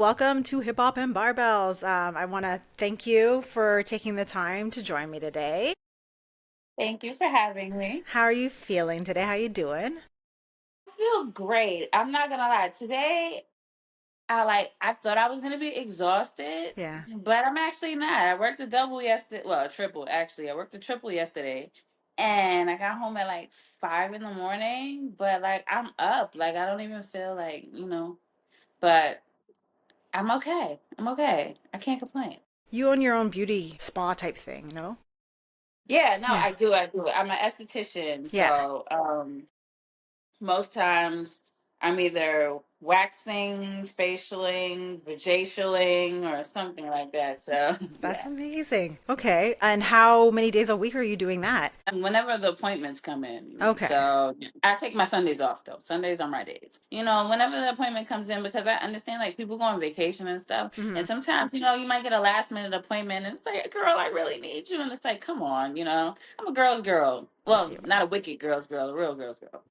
Welcome to Hip Hop and Barbells. I want to thank you for taking the time to join me today. Thank you for having me. How are you feeling today? How you doing? I feel great. I'm not gonna lie. Today, I thought I was gonna be exhausted, Yeah, but I'm actually not. I worked a double yesterday. Well, a triple actually. I worked a triple yesterday, and I got home at like 5 in the morning. But like I'm up. Like I don't even feel but I'm okay. I'm okay. I can't complain. you own your own beauty spa type thing, no? Yeah, no, Yeah, I do. I do. I'm an esthetician, yeah. so most times I'm either waxing, facialing, vajacialing, or something like that. So That's yeah. amazing. Okay, and how many days a week are you doing that? And whenever the appointments come in. Okay. So I take my Sundays off though. Sundays are my days. Whenever the appointment comes in, because I understand like people go on vacation and stuff. Hmm. And sometimes, you might get a last minute appointment and it's like, girl, I really need you. And it's like, come on, I'm a girl's girl. Well, You not a wicked girl's girl, a real girl's girl.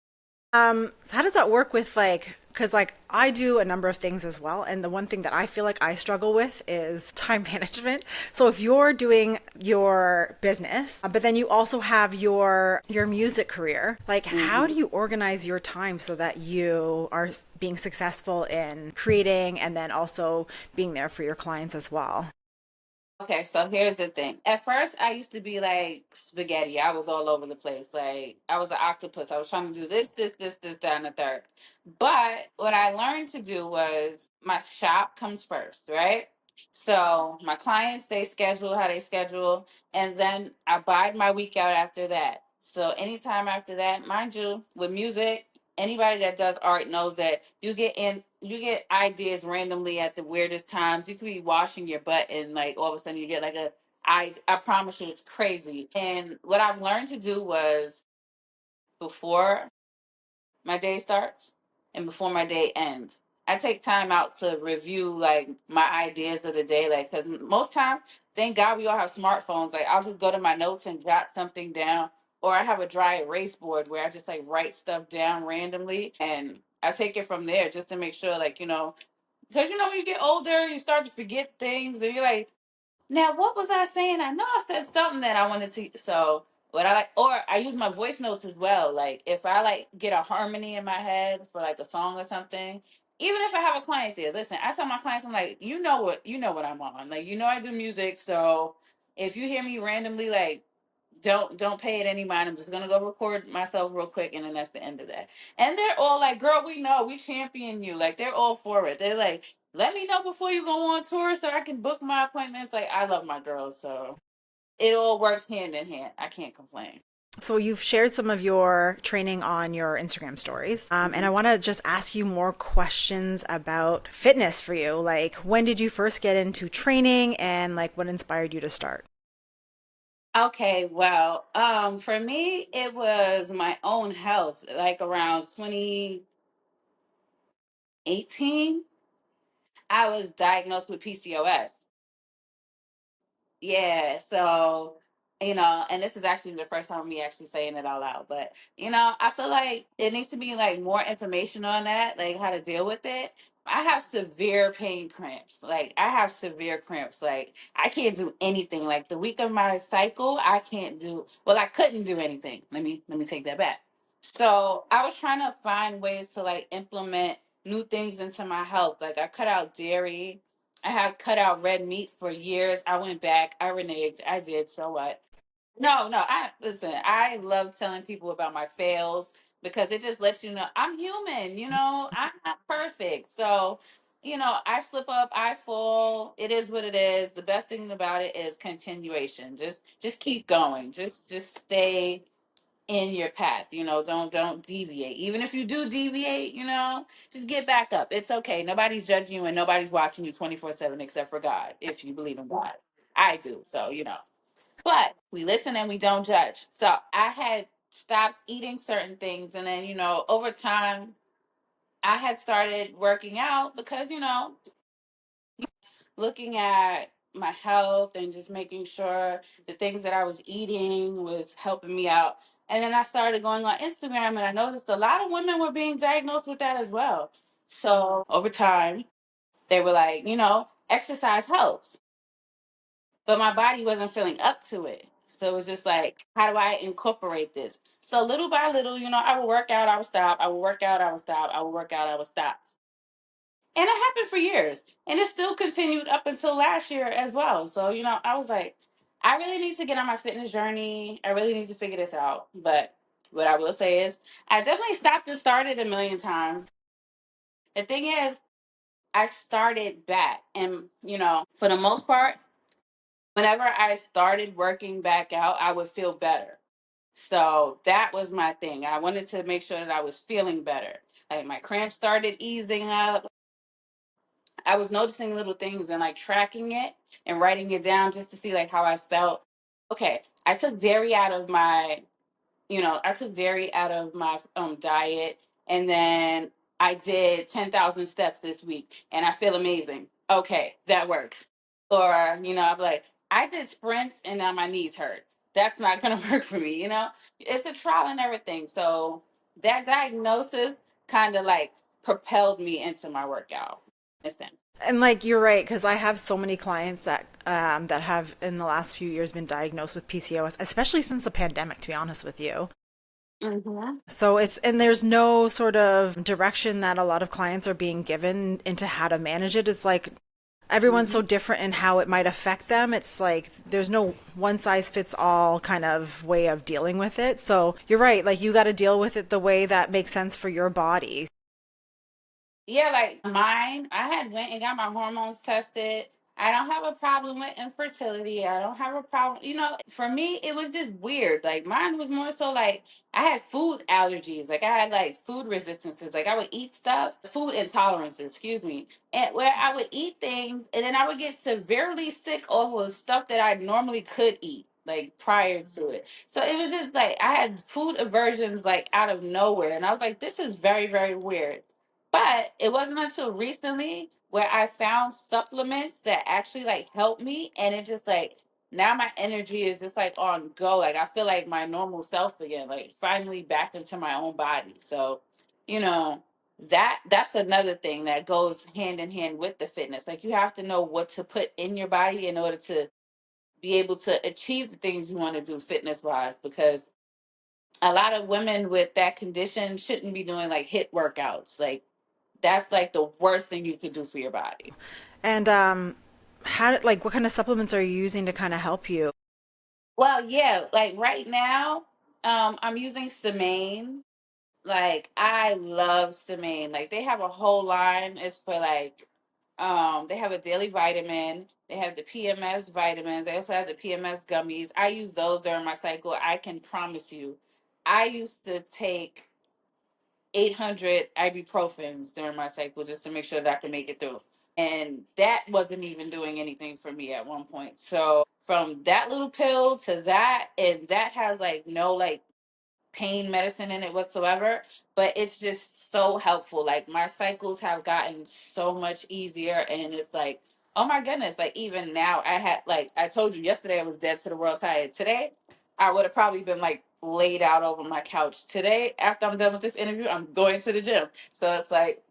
So how does that work with because I do a number of things as well, and the one thing that I feel like I struggle with is time management. So if you're doing your business, but then you also have your music career, like how do Mhm. you organize your time so that you are being successful in creating and then also being there for your clients as well? Okay, so here's the thing. At first, I used to be like spaghetti. I was all over the place. Like I was an octopus. I was trying to do this, that, and the third. But what I learned to do was my shop comes first, right? So my clients, they schedule how they schedule, and then I bide my week out after that. So anytime after that, mind you, with music, anybody that does art knows that you get ideas randomly at the weirdest times. You could be washing your butt and like all of a sudden you get like I promise you it's crazy. And what I've learned to do was before my day starts and before my day ends, I take time out to review like my ideas of the day. Like, because most time, thank God we all have smartphones. Like, I'll just go to my notes and jot something down, or I have a dry erase board where I just like write stuff down randomly, and I take it from there just to make sure, like, because when you get older, you start to forget things, and you're like, now, what was I saying? I know I said something that I wanted to. So, what I like, or I use my voice notes as well. Like, if I like get a harmony in my head for like a song or something, even if I have a client there, listen, I tell my clients, I'm like, you know what I'm on. Like, I do music. So, if you hear me randomly, like, don't pay it any mind. I'm just gonna go record myself real quick, and then that's the end of that. And they're all like, "Girl, we know, we champion you." Like they're all for it. They're like, "Let me know before you go on tour so I can book my appointments." Like I love my girls, so it all works hand in hand. I can't complain. So you've shared some of your training on your Instagram stories, and I Mhm. want to just ask you more questions about fitness for you. Like, when did you first get into training, and like, what inspired you to start? Okay, well, for me, it was my own health. Like around 2018, I was diagnosed with PCOS. Yeah, so and this is actually the first time me actually saying it out loud, but I feel like it needs to be like more information on that, like how to deal with it. I have severe pain cramps. Like I have severe cramps. Like I can't do anything. Like the week of my cycle, I can't do well, I couldn't do anything. Let me take that back. So I was trying to find ways to like implement new things into my health. Like I cut out dairy. I had cut out red meat for years. I went back. I reneged. I did. So what? No, no. I listen. I love telling people about my fails because it just lets you know I'm human. I'm not perfect. So, I slip up. I fall. It is what it is. The best thing about it is continuation. Just keep going. Just stay in your path. Don't deviate. Even if you do deviate, just get back up. It's okay. Nobody's judging you and nobody's watching you 24/7 except for God, if you believe in God. I do. So, but we listen and we don't judge. So I had stopped eating certain things, and then, over time I had started working out because, looking at my health and just making sure the things that I was eating was helping me out. And then I started going on Instagram, and I noticed a lot of women were being diagnosed with that as well. So over time, They were like, exercise helps, but my body wasn't feeling up to it. So it was just like, how do I incorporate this? So little by little, I would work out, I would stop, I would work out, I would stop, I would work out, I would stop. And it happened for years. And it still continued up until last year as well. So, I was like, I really need to get on my fitness journey. I really need to figure this out. But what I will say is, I definitely stopped and started a million times. The thing is, I started back. And, for the most part, whenever I started working back out, I would feel better. So that was my thing. I wanted to make sure that I was feeling better. Like my cramps started easing up. I was noticing little things and like tracking it and writing it down just to see like how I felt. Okay, I took dairy out of my diet, and then I did 10,000 steps this week and I feel amazing. Okay, that works. Or, I'm like, I did sprints and now my knees hurt. That's not going to work for me. It's a trial and everything. So that diagnosis kind of like propelled me into my workout. Listen. And like you're right, because I have so many clients that have in the last few years been diagnosed with PCOS, especially since the pandemic, to be honest with you. Mm-hmm. So and there's no sort of direction that a lot of clients are being given into how to manage it. It's like everyone's so Mm-hmm. different in how it might affect them. It's like there's no one size fits all kind of way of dealing with it. So you're right, like you got to deal with it the way that makes sense for your body. Yeah, like mine, I had went and got my hormones tested. I don't have a problem with infertility. I don't have a problem. For me, it was just weird. Like mine was more so like I had food allergies. Like I had like food resistances. Like I would eat stuff, food intolerances, excuse me. And where I would eat things and then I would get severely sick off of stuff that I normally could eat, like prior to it. So it was just like I had food aversions like out of nowhere. And I was like, this is very, very weird. But it wasn't until recently where I found supplements that actually like help me, and it just like now my energy is just like on go. Like I feel like my normal self again, like finally back into my own body. So, you know, that's another thing that goes hand in hand with the fitness. Like you have to know what to put in your body in order to be able to achieve the things you want to do fitness wise, because a lot of women with that condition shouldn't be doing like hit workouts. Like that's like the worst thing you could do for your body. And like what kind of supplements are you using to kind of help you? Well, yeah, like right now, I'm using Semaine. Like I love Semaine. Like they have a whole line. It's for like, they have a daily vitamin. They have the PMS vitamins. They also have the PMS gummies. I use those during my cycle. I can promise you, I used to take 800 ibuprofens during my cycle just to make sure that I could make it through. And that wasn't even doing anything for me at one point. So from that little pill to that, and that has like no like pain medicine in it whatsoever, but it's just so helpful. Like my cycles have gotten so much easier, and it's like, oh my goodness, like even now I had like I told you yesterday I was dead to the world tired. Today I would have probably been like laid out over my couch. Today after I'm done with this interview, I'm going to the gym. So it's like,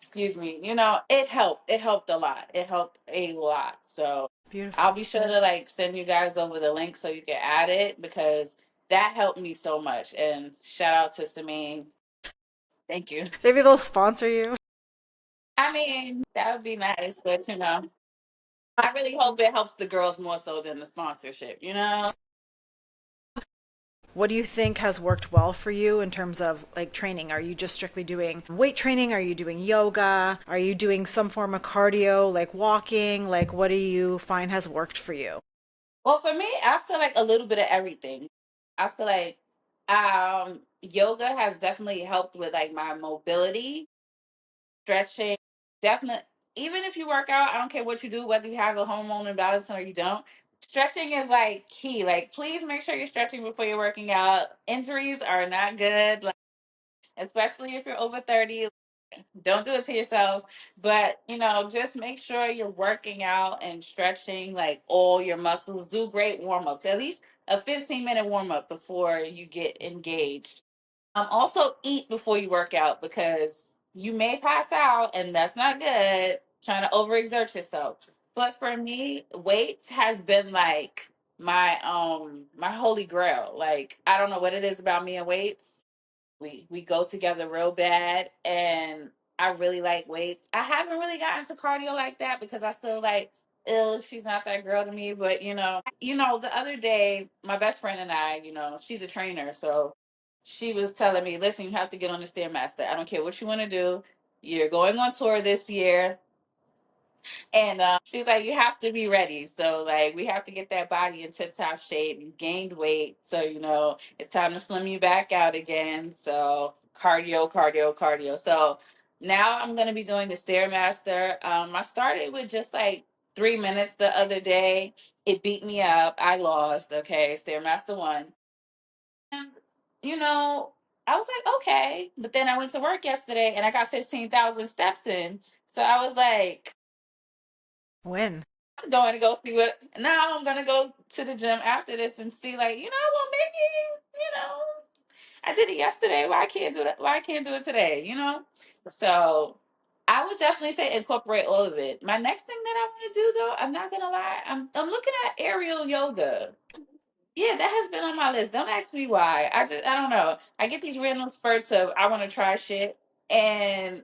excuse me, it helped a lot. It helped a lot. So Beautiful. I'll be sure to like send you guys over the link so you can add it, because that helped me so much. And shout out to Samine. Thank you. Maybe they'll sponsor you. I mean, that would be nice, but I really hope it helps the girls more so than the sponsorship. What do you think has worked well for you in terms of like training? Are you just strictly doing weight training? Are you doing yoga? Are you doing some form of cardio, like walking? Like, what do you find has worked for you? Well, for me, I feel like a little bit of everything. I feel like yoga has definitely helped with like my mobility, stretching, definitely. Even if you work out, I don't care what you do, whether you have a hormone imbalance or you don't. Stretching is like key. Like, please make sure you're stretching before you're working out. Injuries are not good, like, especially if you're over 30. Don't do it to yourself. But, just make sure you're working out and stretching like all your muscles. Do great warm ups, at least a 15-minute warm up before you get engaged. Also eat before you work out, because you may pass out and that's not good. trying to overexert yourself. But for me, weights has been like my holy grail. Like I don't know what it is about me and weights. We go together real bad, and I really like weights. I haven't really gotten to cardio like that because I still like, ill, she's not that girl to me. But the other day, my best friend and I, she's a trainer, so she was telling me, listen, you have to get on the stairmaster. I don't care what you want to do. You're going on tour this year. And she's like, you have to be ready. So, like, we have to get that body in tip top shape. You gained weight. So, it's time to slim you back out again. So, cardio, cardio, cardio. So, now I'm going to be doing the Stairmaster. I started with just like 3 minutes the other day. It beat me up. I lost. Okay. Stairmaster one. And, you know, I was like, okay. But then I went to work yesterday and I got 15,000 steps in. So, I was like, Win. going to go see what now I'm gonna go to the gym after this and see, like, well, maybe, I did it yesterday, why I can't do that, why I can't do it today. So I would definitely say incorporate all of it. My next thing that I want to do, though, I'm not gonna lie, I'm looking at aerial yoga. Yeah, that has been on my list. Don't ask me why. I don't know. I get these random spurts of I want to try shit, and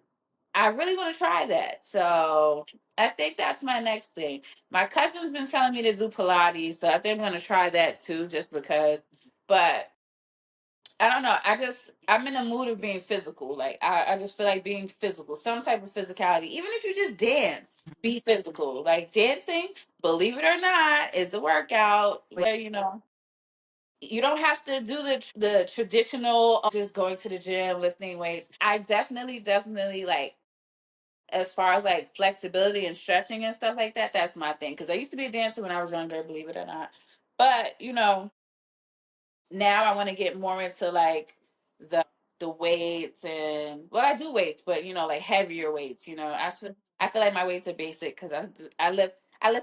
I really want to try that. So I think that's my next thing. My cousin's been telling me to do Pilates, so I think I'm going to try that too, just because. But I don't know. I'm in a mood of being physical. Like I just feel like being physical, some type of physicality. Even if you just dance, be physical. Like dancing, believe it or not, is a workout. Where you don't have to do the traditional just going to the gym, lifting weights. I definitely like, as far as like flexibility and stretching and stuff like that, that's my thing. Because I used to be a dancer when I was younger, believe it or not. But now I want to get more into like the weights, and well, I do weights, but like heavier weights. I feel like my weights are basic because I lift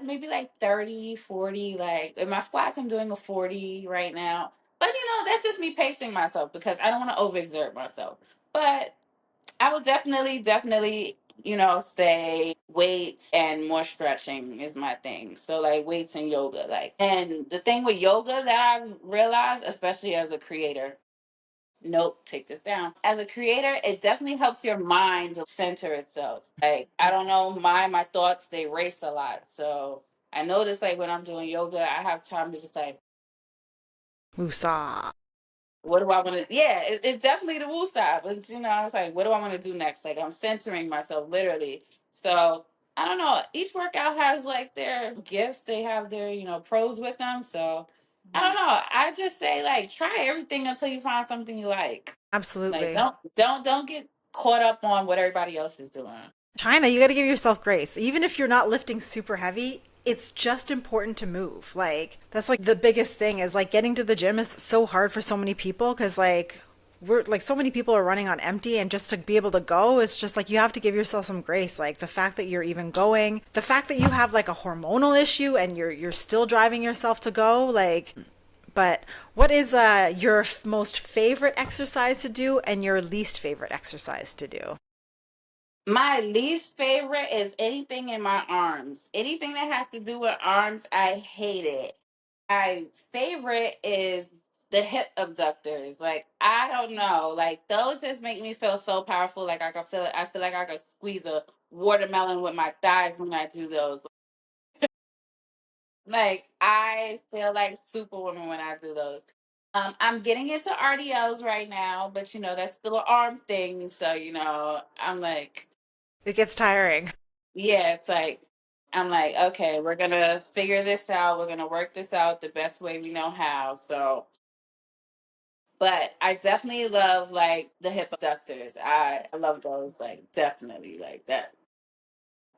maybe like 30, 40. Like in my squats, I'm doing a 40 right now. But that's just me pacing myself because I don't want to overexert myself. But I would definitely, say weights and more stretching is my thing. So like weights and yoga, like, and the thing with yoga that I've realized, especially as a creator, nope, take this down. As a creator, it definitely helps your mind center itself. Like, I don't know, my thoughts, they race a lot. So I notice like when I'm doing yoga, I have time to just like, Musa. what do I want to? Yeah, it's definitely the woo side, but it's like, what do I want to do next? Like, I'm centering myself literally. So I don't know. Each workout has like their gifts. They have their pros with them. So I don't know. I just say like try everything until you find something you like. Like Absolutely. don't get caught up on what everybody else is doing. China, you got to give yourself grace. Even if you're not lifting super heavy, it's just important to move. Like, that's like the biggest thing is like getting to the gym is so hard for so many people because like we're like so many people are running on empty, and just to be able to go is just like you have to give yourself some grace. Like the fact that you're even going, the fact that you have like a hormonal issue and you're still driving yourself to go, like. But what is your most favorite exercise to do and your least favorite exercise to do? My least favorite is anything in my arms. Anything that has to do with arms, I hate it. My favorite is the hip abductors. Like, I don't know. Like, those just make me feel so powerful. Like I feel like I could squeeze a watermelon with my thighs when I do those. Like, I feel like Superwoman when I do those. I'm getting into RDLs right now, but that's still an arm thing. So, I'm like, It gets tiring. yeah, it's like, I'm like, okay, we're gonna figure this out. We're gonna work this out the best way we know how. So, but I definitely love like the hip abductors. I love those, like, definitely, like that.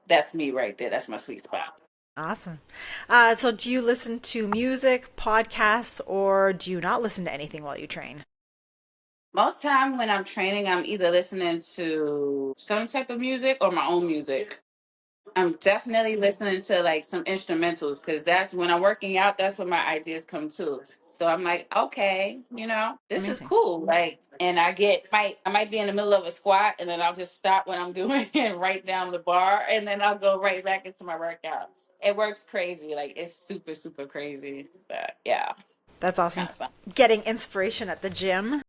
That's me right there. That's my sweet spot. Awesome. So, do you listen to music, podcasts, or do you not listen to anything while you train? Most time when I'm training, I'm either listening to some type of music or my own music. I'm definitely listening to like some instrumentals because that's when I'm working out. That's when my ideas come too. So I'm like, okay, this is Amazing. cool. Like, and I might be in the middle of a squat, and then I'll just stop what I'm doing and write down the bar, and then I'll go right back into my workout. It works crazy. Like, it's super super crazy. But yeah, That's it's kind awesome. of fun. Getting inspiration at the gym.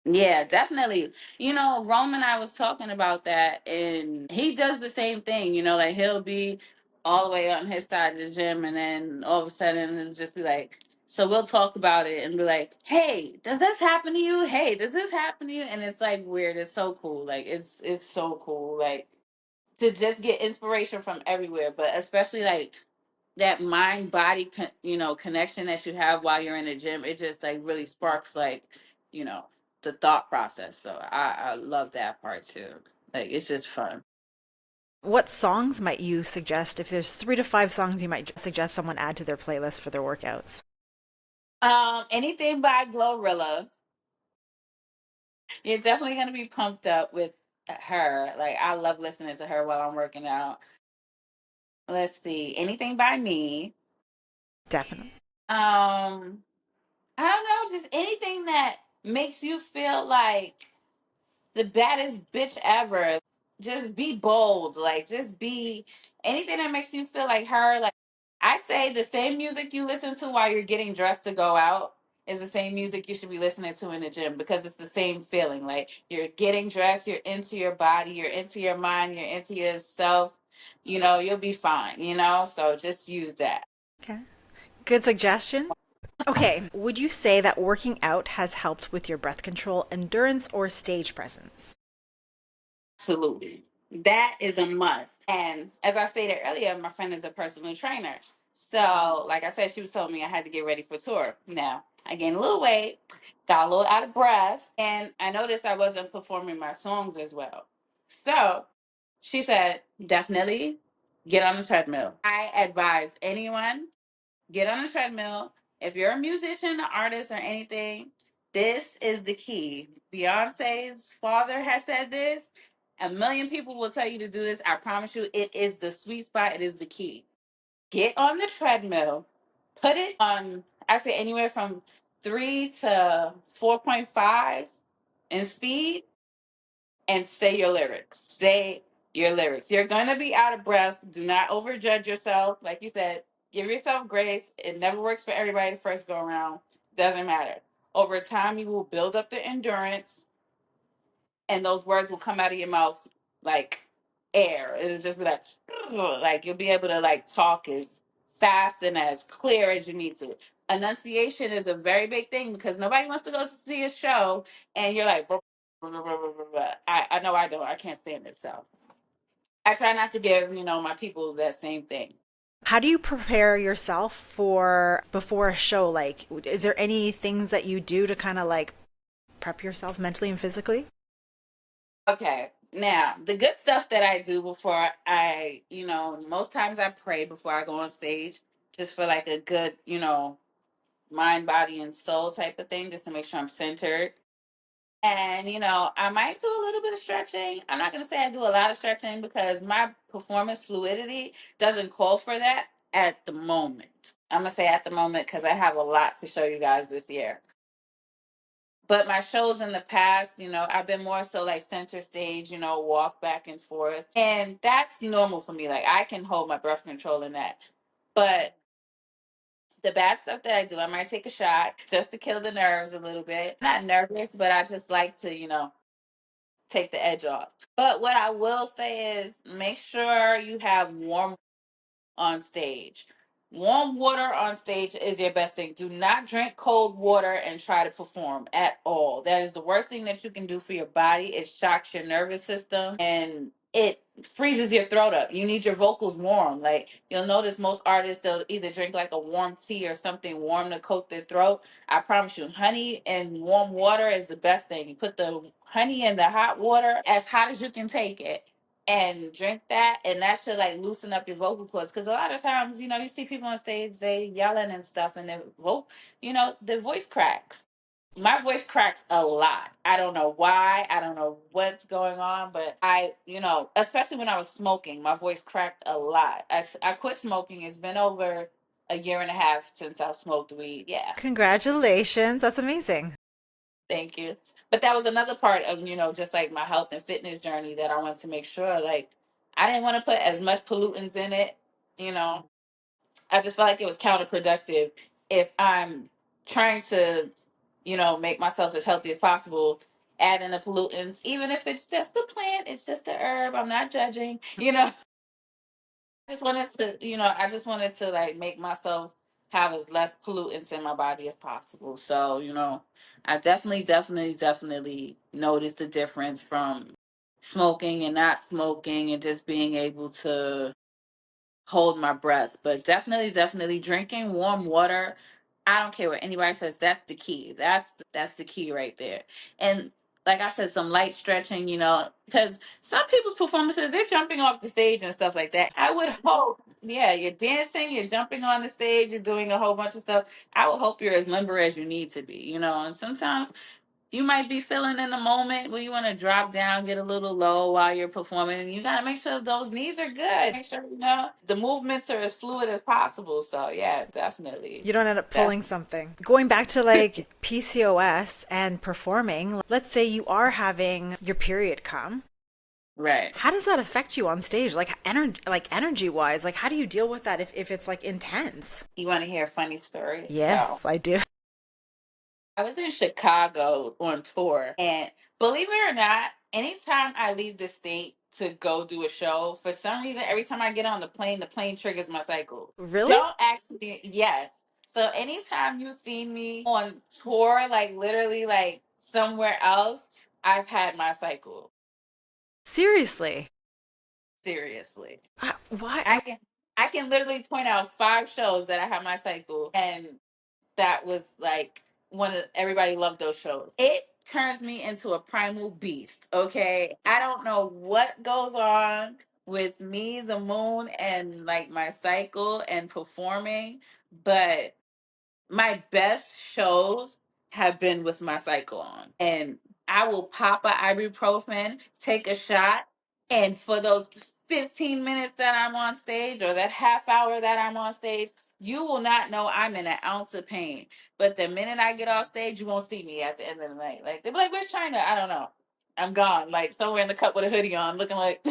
Yeah, definitely. Rome and I was talking about that, and he does the same thing. Like he'll be all the way on his side of the gym, and then all of a sudden it'll just be like, so we'll talk about it and be like, hey, does this happen to you? Hey, does this happen to you? And it's like weird. It's so cool. Like it's so cool. Like to just get inspiration from everywhere, but especially like that mind body connection that you have while you're in the gym, it just like really sparks like you know the thought process. So I love that part too. Like it's just fun. What songs might you suggest, if there's 3 to 5 songs you might suggest someone add to their playlist for their workouts? Anything by Glorilla, you're definitely going to be pumped up with her. Like I love listening to her while I'm working out. Let's see, anything by me. Definitely. I don't know, just anything that makes you feel like the baddest bitch ever. Just be bold. Like, just be anything that makes you feel like her. Like, I say the same music you listen to while you're getting dressed to go out is the same music you should be listening to in the gym because it's the same feeling. Like, you're getting dressed, you're into your body, you're into your mind, you're into yourself. You'll be fine, So just use that. Okay. Good suggestion. Okay. Would you say that working out has helped with your breath control, endurance, or stage presence? Absolutely. That is a must. And as I stated earlier, my friend is a personal trainer. So, like I said, she was telling me I had to get ready for tour. Now, I gained a little weight, got a little out of breath, and I noticed I wasn't performing my songs as well. So, she said, definitely get on the treadmill. I advise anyone get on a treadmill. If you're a musician, an artist, or anything, this is the key. Beyonce's father has said this. A million people will tell you to do this. I promise you, it is the sweet spot. It is the key. Get on the treadmill, put it on, I say anywhere from 3 to 4.5 in speed, and say your lyrics. Say your lyrics. You're going to be out of breath. Do not overjudge yourself. Like you said, give yourself grace. It never works for everybody the first go around. Doesn't matter. Over time, you will build up the endurance and those words will come out of your mouth like air. It'll just be like you'll be able to like talk as fast and as clear as you need to. Enunciation is a very big thing because nobody wants to go to see a show and you're like, "Blah, blah, blah, blah, blah, blah." I know I don't. I can't stand it. So I try not to give my people that same thing. How do you prepare yourself for before a show? Like, is there any things that you do to kind of like prep yourself mentally and physically? Okay. Now, the good stuff that I do before most times I pray before I go on stage just for like a good, mind, body, and soul type of thing, just to make sure I'm centered. And, I might do a little bit of stretching. I'm not going to say I do a lot of stretching because my performance fluidity doesn't call for that at the moment. I'm going to say at the moment because I have a lot to show you guys this year. But my shows in the past, I've been more so like center stage, walk back and forth. And that's normal for me. Like I can hold my breath control in that. But the bad stuff that I do, I might take a shot just to kill the nerves a little bit. Not nervous, but I just like to, take the edge off. But what I will say is make sure you have warm on stage. Warm water on stage is your best thing. Do not drink cold water and try to perform at all. That is the worst thing that you can do for your body. It shocks your nervous system and it freezes your throat up. You need your vocals warm. Like you'll notice most artists, they'll either drink like a warm tea or something warm to coat their throat. I promise you, honey and warm water is the best thing. You put the honey in the hot water as hot as you can take it and drink that, and that should like loosen up your vocal cords. Because a lot of times, you see people on stage, they yelling and stuff, and their voice cracks. My voice cracks a lot. I don't know why. I don't know what's going on, but especially when I was smoking, my voice cracked a lot. I quit smoking. It's been over a year and a half since I've smoked weed. Yeah. Congratulations. That's amazing. Thank you. But that was another part of, just like my health and fitness journey that I wanted to make sure, like, I didn't want to put as much pollutants in it. You know, I just felt like it was counterproductive if I'm trying to, make myself as healthy as possible, add in the pollutants, even if it's just a plant, it's just a herb. I'm not judging, I just wanted to like make myself have as less pollutants in my body as possible. So, I definitely noticed the difference from smoking and not smoking and just being able to hold my breath. But definitely drinking warm water. I don't care what anybody says. That's the key. That's the key right there. And like I said, some light stretching, because some people's performances, they're jumping off the stage and stuff like that. I would hope, yeah, you're dancing, you're jumping on the stage, you're doing a whole bunch of stuff. I would hope you're as limber as you need to be, and sometimes you might be feeling in the moment where you want to drop down, get a little low while you're performing. You got to make sure those knees are good. Make sure, the movements are as fluid as possible. So, yeah, definitely. You don't end up pulling Definitely. something. Going back to like PCOS and performing, let's say you are having your period come. Right. How does that affect you on stage? Like energy wise, like how do you deal with that if it's like intense? You want to hear a funny story? So, Yes, I do. I was in Chicago on tour, and believe it or not, anytime I leave the state to go do a show, for some reason, every time I get on the plane triggers my cycle. Really? Don't ask me. Yes. So anytime you've seen me on tour, like literally, like somewhere else, I've had my cycle. Seriously? Seriously, Why? I can literally point out 5 shows that I have my cycle, and that was like one of everybody loved those shows. It turns me into a primal beast. Okay, I don't know what goes on with me, the moon, and like my cycle and performing, but my best shows have been with my cycle on. And I will pop a ibuprofen, take a shot, and for those 15 minutes that I'm on stage or that half hour that I'm on stage, you will not know I'm in an ounce of pain. But the minute I get off stage, you won't see me at the end of the night. Like they'll be like, "Where's China?" I don't know. I'm gone, like somewhere in the cup with a hoodie on, looking like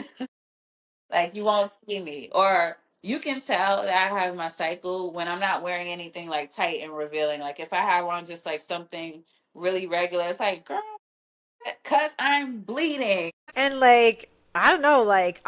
like you won't see me. Or you can tell that I have my cycle when I'm not wearing anything like tight and revealing. Like if I have on just like something really regular, it's like, girl, cause I'm bleeding. And like, I don't know, like,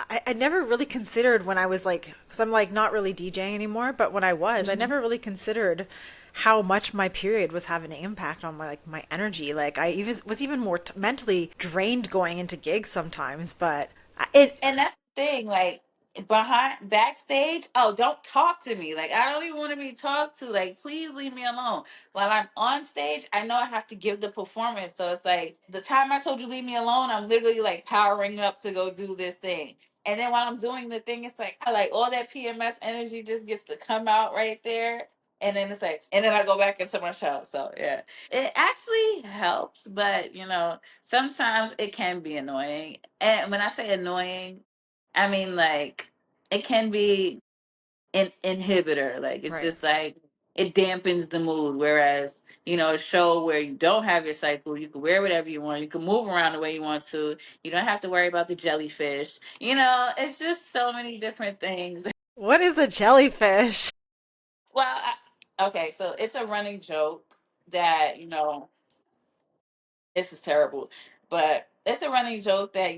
I never really considered when I was like, because I'm like not really DJing anymore, but when I was, I Mhm. never really considered how much my period was having an impact on my energy. Like, I even was even more mentally drained going into gigs sometimes, but it, And that's the thing, like behind backstage, oh, don't talk to me. Like I don't even want to be talked to. Like, please leave me alone. While I'm on stage, I know I have to give the performance. So it's like the time I told you leave me alone, I'm literally like powering up to go do this thing. And then while I'm doing the thing, it's like I like all that PMS energy just gets to come out right there. And then it's like, and then I go back into my show. So yeah, it actually helps, but sometimes it can be annoying. And when I say annoying, I mean like it can be an inhibitor. Like it's right. just like it dampens the mood. Whereas, a show where you don't have your cycle, you can wear whatever you want. You can move around the way you want to. You don't have to worry about the jellyfish. It's just so many different things. What is a jellyfish? Well, okay, so it's a running joke that, this is terrible, but it's a running joke that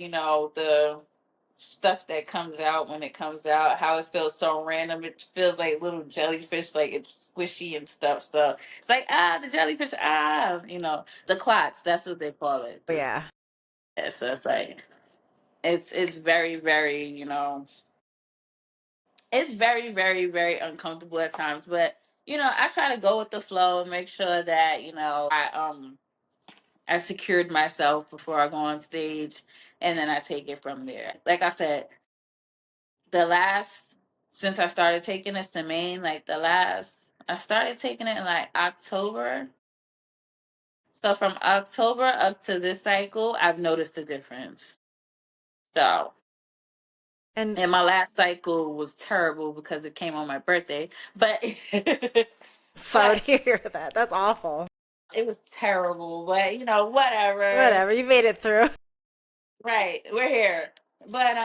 the stuff that comes out when it comes out, how it feels so random. It feels like little jellyfish, like it's squishy and stuff. So it's like the jellyfish, the clots. That's what they call it. Oh, yeah. Yeah, so it's like it's very very it's very very very uncomfortable at times, but I try to go with the flow and make sure that I secured myself before I go on stage, and then I take it from there. Like I said, the last since I started taking this to Maine, like I started taking it in like October, So from October up to this cycle, I've noticed a difference. So, And and my last cycle was terrible because it came on my birthday, but sorry but to hear that. That's awful. it was terrible. But whatever. Whatever, you made it through. Right, we're here. But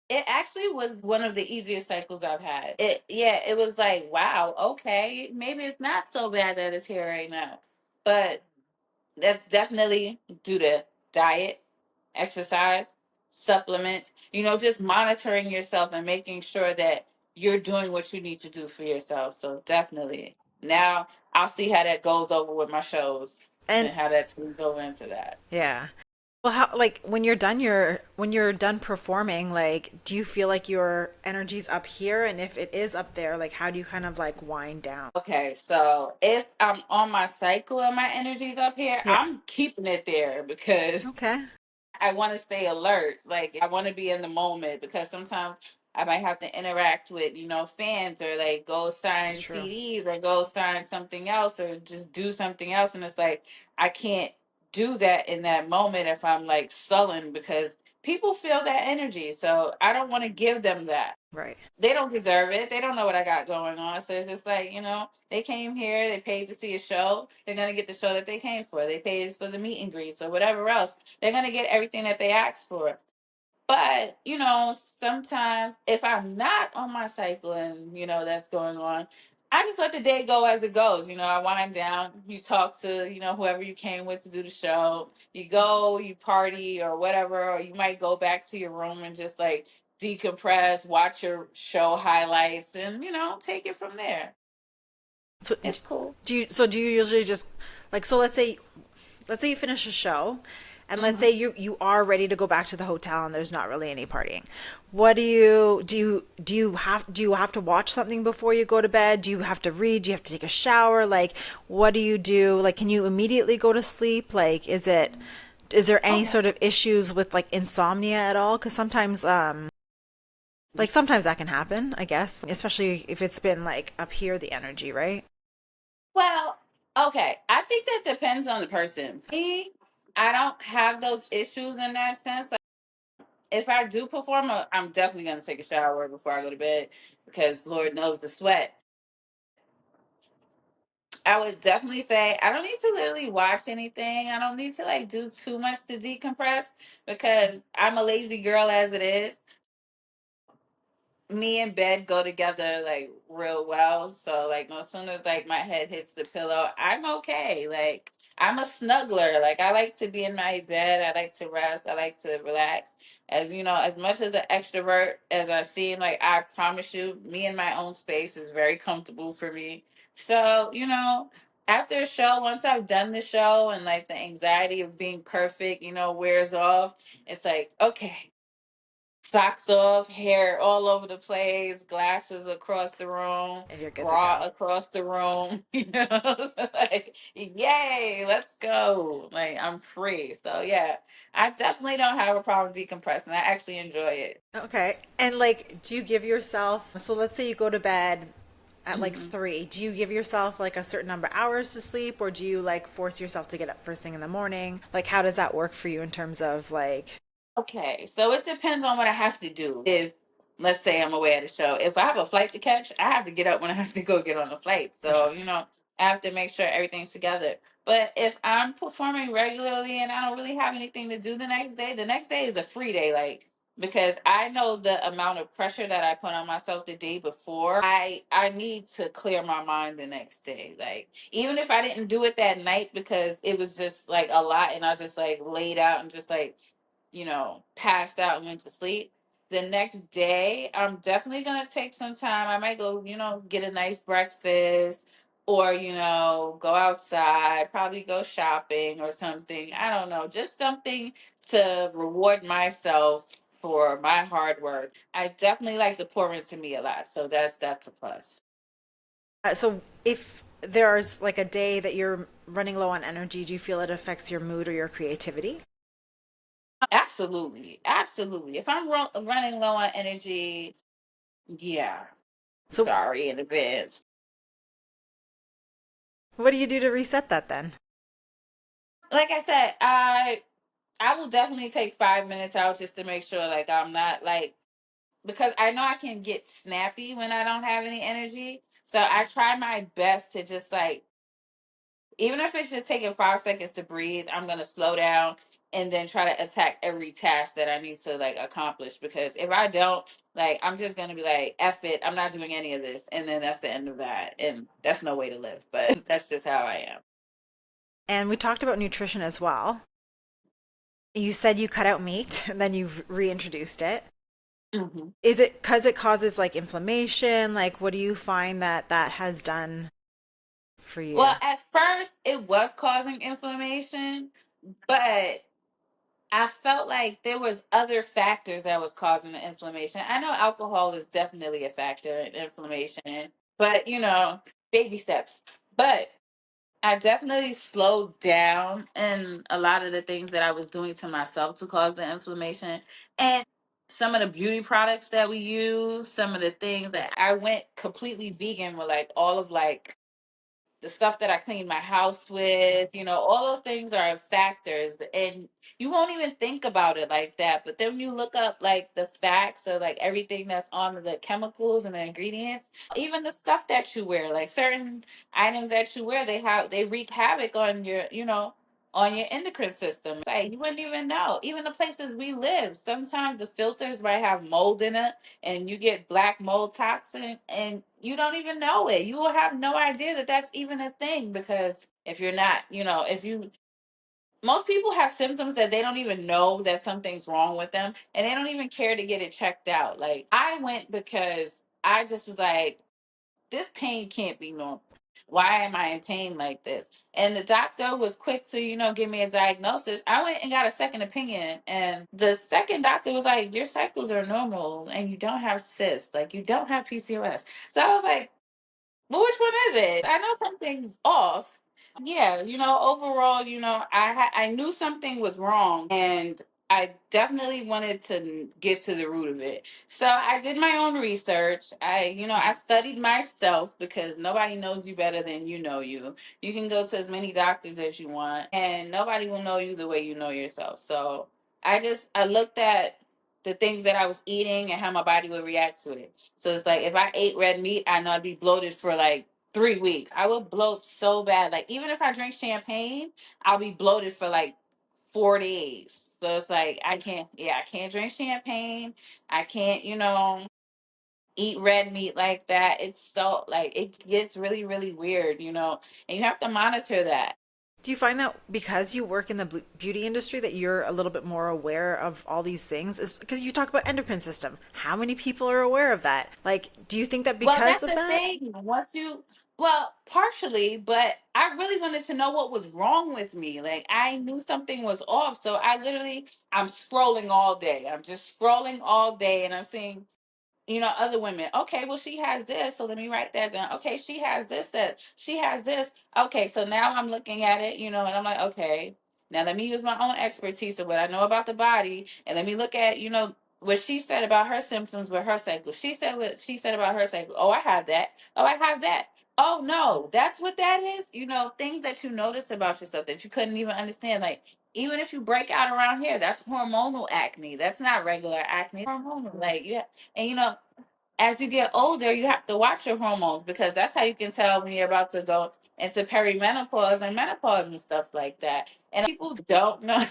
it actually was one of the easiest cycles I've had. It was like, wow, okay, maybe it's not so bad that it's here right now. But that's definitely due to diet, exercise, supplement, just monitoring yourself and making sure that you're doing what you need to do for yourself. So definitely. Now I'll see how that goes over with my shows And and how that turns over into that. yeah. Well, how like when you're done performing, like do you feel like your energy's up here and if it is up there, like how do you kind of like wind down? Okay, so if I'm on my cycle and my energy's up here, Yeah. I'm keeping it there because Okay. I want to stay alert. Like I want to be in the moment because sometimes I might have to interact with, fans or like go It's sign true. CDs or go sign something else or just do something else. And it's like, I can't do that in that moment if I'm like sullen because people feel that energy. So I don't want to give them that. Right. They don't deserve it. They don't know what I got going on. So it's just like, they came here, they paid to see a show. They're going to get the show that they came for. They paid for the meet and greets or whatever else. They're going to get everything that they asked for. But, sometimes if I'm not on my cycle and, that's going on, I just let the day go as it goes. I wind down, you talk to, whoever you came with to do the show. You go, you party or whatever, or you might go back to your room and just like decompress, watch your show highlights and, take it from there. So It's cool. do you usually just like so let's say you finish a show and let's hmm say you are ready to go back to the hotel and there's not really any partying. What do you have to watch something before you go to bed? Do you have to read? Do you have to take a shower? Like what do you do? Like can you immediately go to sleep? Like is there any Okay. sort of issues with like insomnia at all? Because sometimes that can happen, I guess, especially if it's been like up here the energy, right? Well, okay. I think that depends on the person. Me, I don't have those issues in that sense. If I do perform, I'm definitely going to take a shower before I go to bed because Lord knows the sweat. I would definitely say I don't need to literally watch anything. I don't need to like do too much to decompress because I'm a lazy girl as it is. Me and bed go together like real well. So like as soon as like my head hits the pillow, I'm okay. Like I'm a snuggler. Like I like to be in my bed. I like to rest. I like to relax. As much as an extrovert as I seem, like I promise you, me in my own space is very comfortable for me. So, after a show, once I've done the show and like the anxiety of being perfect, wears off, it's like, okay, socks off, hair all over the place, glasses across the room, And you're good to bra go. across the room, like, yay, let's go. Like, I'm free. So, yeah, I definitely don't have a problem decompressing. I actually enjoy it. Okay. And like, do you give yourself, so let's say you go to bed at like Mhm. 3, do you give yourself like a certain number of hours to sleep or do you like force yourself to get up first thing in the morning? Like, how does that work for you in terms of like, Okay, so it depends on what I have to do. If, let's say, I'm away at a show, if I have a flight to catch, I have to get up when I have to go get on the flight. for So, sure? I have to make sure everything's together. But if I'm performing regularly and I don't really have anything to do the next day is a free day. Like, because I know the amount of pressure that I put on myself the day before, I need to clear my mind the next day. Like, even if I didn't do it that night because it was just like a lot and I just like laid out and just like passed out and went to sleep. The next day, I'm definitely going to take some time. I might go, get a nice breakfast or, go outside, probably go shopping or something. I don't know, just something to reward myself for my hard work. I definitely like to pour into me a lot. So that's a plus. So if there's like a day that you're running low on energy, do you feel it affects your mood or your creativity? Absolutely. Absolutely. If I'm running low on energy, yeah, So sorry in advance. what do you do to reset that then? Like I said, I will definitely take 5 minutes out just to make sure like I'm not like, because I know I can get snappy when I don't have any energy. So I try my best to just like, even if it's just taking 5 seconds to breathe, I'm gonna slow down and then try to attack every task that I need to like accomplish. Because if I don't, like, I'm just gonna be like, F it, I'm not doing any of this, and then that's the end of that, and that's no way to live. But that's just how I am. And we talked about nutrition as well. You said you cut out meat and then you've reintroduced it. Hmm. Is it because it causes like inflammation? Like, what do you find that that has done for Well, you? at first it was causing inflammation, but I felt like there was other factors that was causing the inflammation. I know alcohol is definitely a factor in inflammation, but baby steps. But I definitely slowed down in a lot of the things that I was doing to myself to cause the inflammation. And some of the beauty products that we use, some of the things that I went completely vegan with, like all of like the stuff that I clean my house with, all those things are factors, and you won't even think about it like that. But then when you look up like the facts of like everything that's on the chemicals and the ingredients, even the stuff that you wear, like certain items that you wear, they wreak havoc on your endocrine system. Like you wouldn't even know. Even the places we live, sometimes the filters might have mold in it, and you get black mold toxin and you don't even know it. You will have no idea that that's even a thing, because if you're not, if you most people have symptoms that they don't even know that something's wrong with them, and they don't even care to get it checked out. Like I went because I just was like, this pain can't be normal. Why am I in pain like this? And the doctor was quick to, give me a diagnosis. I went and got a second opinion, and the second doctor was like, your cycles are normal and you don't have cysts, like you don't have PCOS. So I was like, well, which one is it? I know something's off. Yeah, overall, I knew something was wrong, and I definitely wanted to get to the root of it. So I did my own research. I studied myself, because nobody knows you better than you know you. You can go to as many doctors as you want, and nobody will know you the way you know yourself. So I looked at the things that I was eating and how my body would react to it. So it's like if I ate red meat, I know I'd be bloated for like 3 weeks. I would bloat so bad. Like even if I drink champagne, I'll be bloated for like 4 days. So it's like I can't drink champagne. I can't, eat red meat like that. It's so like it gets really, really weird, and you have to monitor that. Do you find that because you work in the beauty industry that you're a little bit more aware of all these things? Is because you talk about endocrine system. How many people are aware of that? Like, do you think that Well, because that's of the that? thing. Well, partially, but I really wanted to know what was wrong with me. Like, I knew something was off. So I'm scrolling all day. I'm just scrolling all day, and I'm seeing other women. Okay, well, she has this, so let me write that down. Okay, she has this, that she has this. Okay, so now I'm looking at it, and I'm like, okay, now let me use my own expertise of what I know about the body, and let me look at, what she said about her symptoms with her cycle. She said what she said about her cycle. Oh, I have that. Oh, I have that. Oh no, that's what that is. Things that you notice about yourself that you couldn't even understand. Like even if you break out around here, that's hormonal acne. That's not regular acne. Hormonal. Like yeah, and as you get older, you have to watch your hormones, because that's how you can tell when you're about to go into perimenopause and menopause and stuff like that. And people don't know.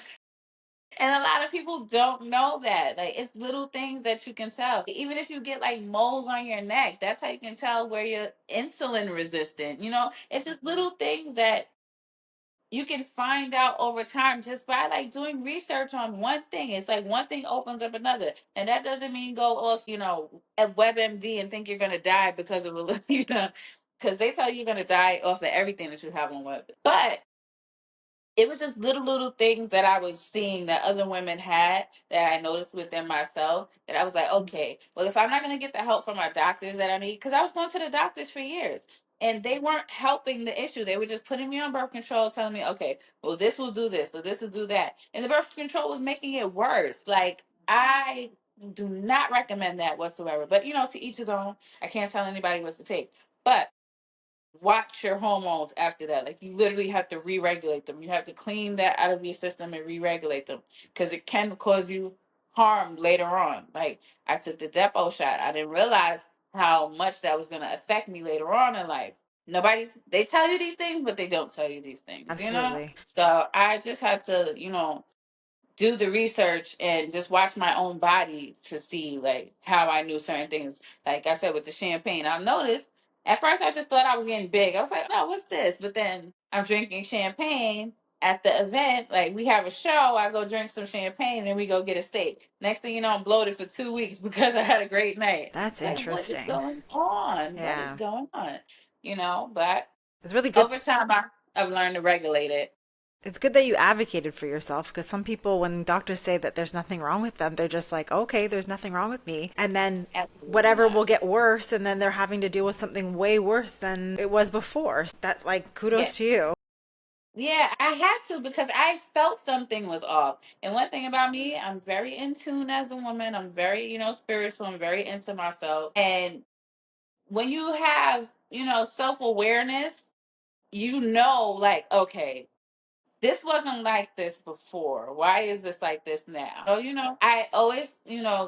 And a lot of people don't know that. Like it's little things that you can tell. Even if you get like moles on your neck, that's how you can tell where you're insulin resistant. It's just little things that you can find out over time just by like doing research on one thing. It's like one thing opens up another, and that doesn't mean go off, at WebMD and think you're gonna die because of a little, because they tell you you're gonna die off of everything that you have on Web. But it was just little things that I was seeing that other women had that I noticed within myself, that I was like, okay, well, if I'm not going to get the help from my doctors that I need, because I was going to the doctors for years and they weren't helping the issue. They were just putting me on birth control, telling me, okay, well, this will do this or this will do that. And the birth control was making it worse. Like, I do not recommend that whatsoever. But, to each his own. I can't tell anybody what to take. But watch your hormones after that. Like you literally have to re-regulate them. You have to clean that out of your system and re-regulate them because it can cause you harm later on. Like I took the Depo shot. I didn't realize how much that was going to affect me later on in life. They tell you these things, but they don't tell you these things, you know? Absolutely. So I just had to, do the research and just watch my own body to see like how I knew certain things. Like I said with the champagne, I noticed at first I just thought I was getting big. I was like, no, what's this? But then I'm drinking champagne at the event. Like we have a show, I go drink some champagne and we go get a steak. Next thing you know, I'm bloated for 2 weeks because I had a great night. That's Like what is interesting. going on? What is Yeah. going on? But It's really good. over time I've learned to regulate it. It's good that you advocated for yourself because some people, when doctors say that there's nothing wrong with them, they're just like, okay, there's nothing wrong with me. And then Absolutely whatever not. will get worse, and then they're having to deal with something way worse than it was before. That, like, Yeah. kudos to you. Yeah, I had to because I felt something was off. And one thing about me, I'm very in tune as a woman. I'm very, spiritual. I'm very into myself. And when you have, self awareness, like, okay, this wasn't like this before. Why is this like this now? So, I always,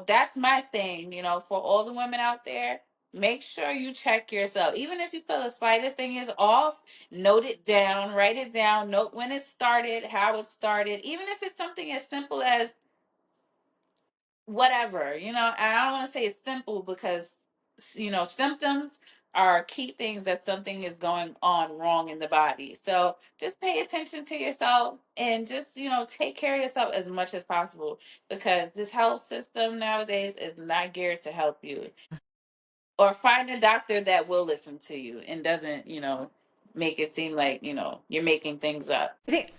that's my thing, for all the women out there, make sure you check yourself. Even if you feel the slightest thing is off, note it down, write it down, note when it started, how it started. Even if it's something as simple as whatever, and I don't want to say it's simple because symptoms are key things that something is going on wrong in the body. So just pay attention to yourself and just take care of yourself as much as possible because this health system nowadays is not geared to help you. Or find a doctor that will listen to you and doesn't make it seem like you're making things up. I think,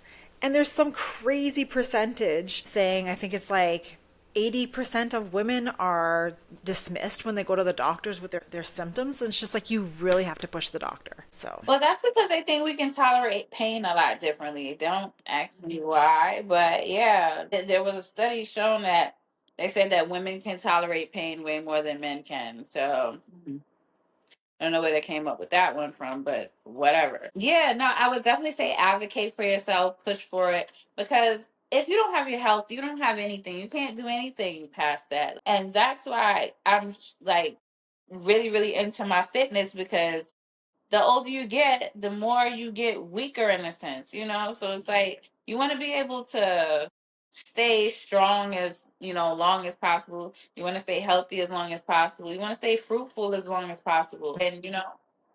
and there's some crazy percentage saying, I think it's like 80% of women are dismissed when they go to the doctors with their symptoms. And it's just like, you really have to push the doctor. So, Well, that's because they think we can tolerate pain a lot differently. Don't ask me why, but yeah, there was a study showing that they said that women can tolerate pain way more than men can. So I don't know where they came up with that one from, but whatever. Yeah, no, I would definitely say advocate for yourself, push for it, because if you don't have your health, you don't have anything. You can't do anything past that. And that's why I'm like really, really into my fitness because the older you get, the more you get weaker in a sense, So it's like you want to be able to stay strong as, long as possible. You want to stay healthy as long as possible. You want to stay fruitful as long as possible. And,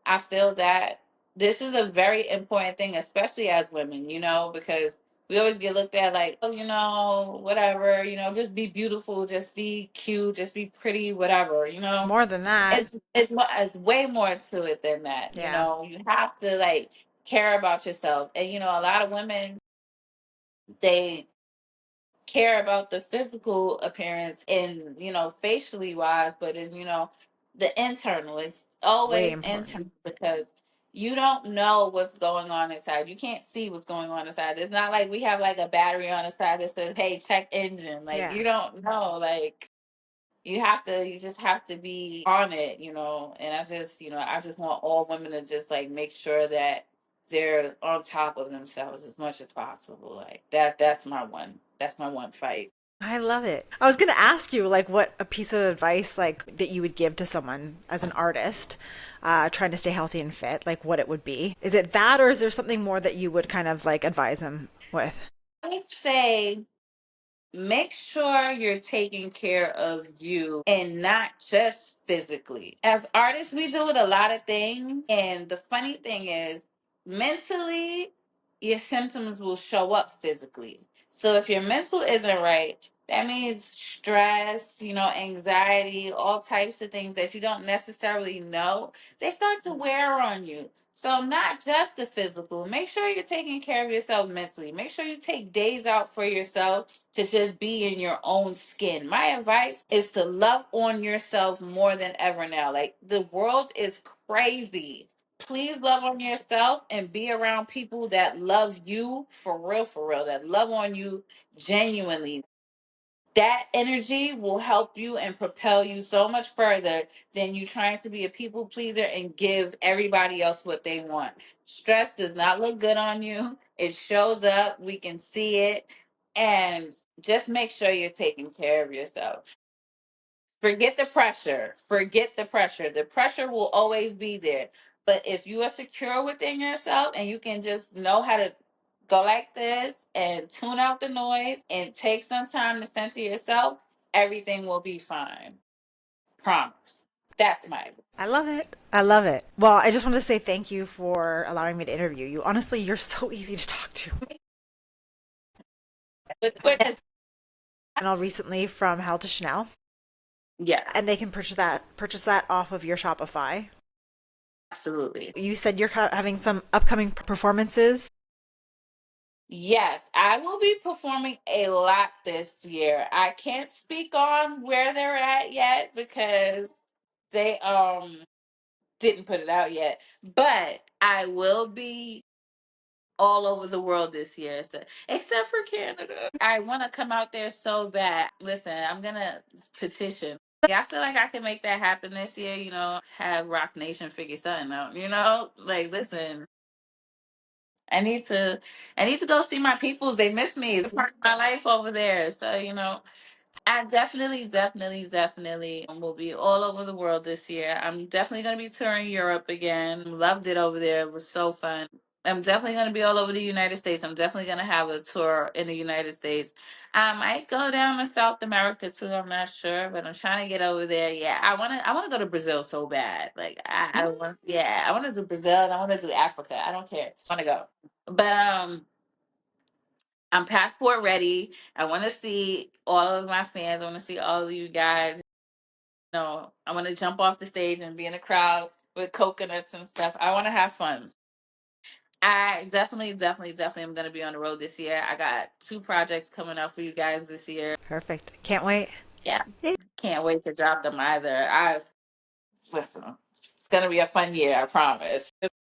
I feel that this is a very important thing, especially as women, because we always get looked at like, oh, whatever, just be beautiful, just be cute, just be pretty, whatever. more than that. It's way more to it than that. Yeah. You have to like care about yourself, and a lot of women they care about the physical appearance and facially wise, but in the internal, it's Way always important. internal because you don't know what's going on inside. You can't see what's going on inside. It's not like we have like a battery on the side that says, "Hey, check engine." Like Yeah. you don't know, like you just have to be on it, and I just want all women to just like make sure that they're on top of themselves as much as possible. Like that's my one fight. I love it. I was going to ask you, like, what a piece of advice, like, that you would give to someone as an artist trying to stay healthy and fit, like, what it would be. Is it that, or is there something more that you would kind of like advise them with? I would say make sure you're taking care of you and not just physically. As artists, we do it a lot of things. And the funny thing is, mentally, your symptoms will show up physically. So if your mental isn't right, that means stress, anxiety, all types of things that you don't necessarily know, they start to wear on you. So not just the physical. Make sure you're taking care of yourself mentally. Make sure you take days out for yourself to just be in your own skin. My advice is to love on yourself more than ever now. Like the world is crazy. Please love on yourself and be around people that love you for real, that love on you genuinely. that energy will help you and propel you so much further than you trying to be a people pleaser and give everybody else what they want. Stress does not look good on you. It shows up. We can see it. And just make sure you're taking care of yourself. Forget the pressure. Forget the pressure. The pressure will always be there. But if you are secure within yourself and you can just know how to go like this and tune out the noise and take some time to center yourself, everything will be fine. Promise. That's my I advice. love it. I love it. Well, I just want to say thank you for allowing me to interview you. Honestly, you're so easy to talk to. But quick, And all recently from Hell to Chanel, yes, and they can purchase that off of your Shopify. absolutely. You said you're having some upcoming performances. Yes, I will be performing a lot this year. I can't speak on where they're at yet because they didn't put it out yet. But I will be all over the world this year, so, except for Canada. I want to come out there so bad. Listen, I'm gonna petition. Yeah, I feel like I can make that happen this year. Have Rock Nation figure something out. Like listen, I need to, I need to go see my peoples. They miss me. It's part of my life over there. So I definitely, definitely, definitely will be all over the world this year. I'm definitely going to be touring Europe again. Loved it over there. It was so fun. I'm definitely going to be all over the United States. I'm definitely going to have a tour in the United States. I might go down to South America too. I'm not sure, but I'm trying to get over there. Yeah, I want to go to Brazil so bad. Like I want, yeah, I want to do Brazil and I want to do Africa. I don't care. I want to go, but I'm passport ready. I want to see all of my fans. I want to see all of you guys. I want to jump off the stage and be in a crowd with coconuts and stuff. I want to have fun. I definitely, definitely, definitely am going to be on the road this year. I got 2 projects coming out for you guys this year. Perfect. Can't wait. Yeah, can't wait to drop them either. Listen, it's going to be a fun year, I promise.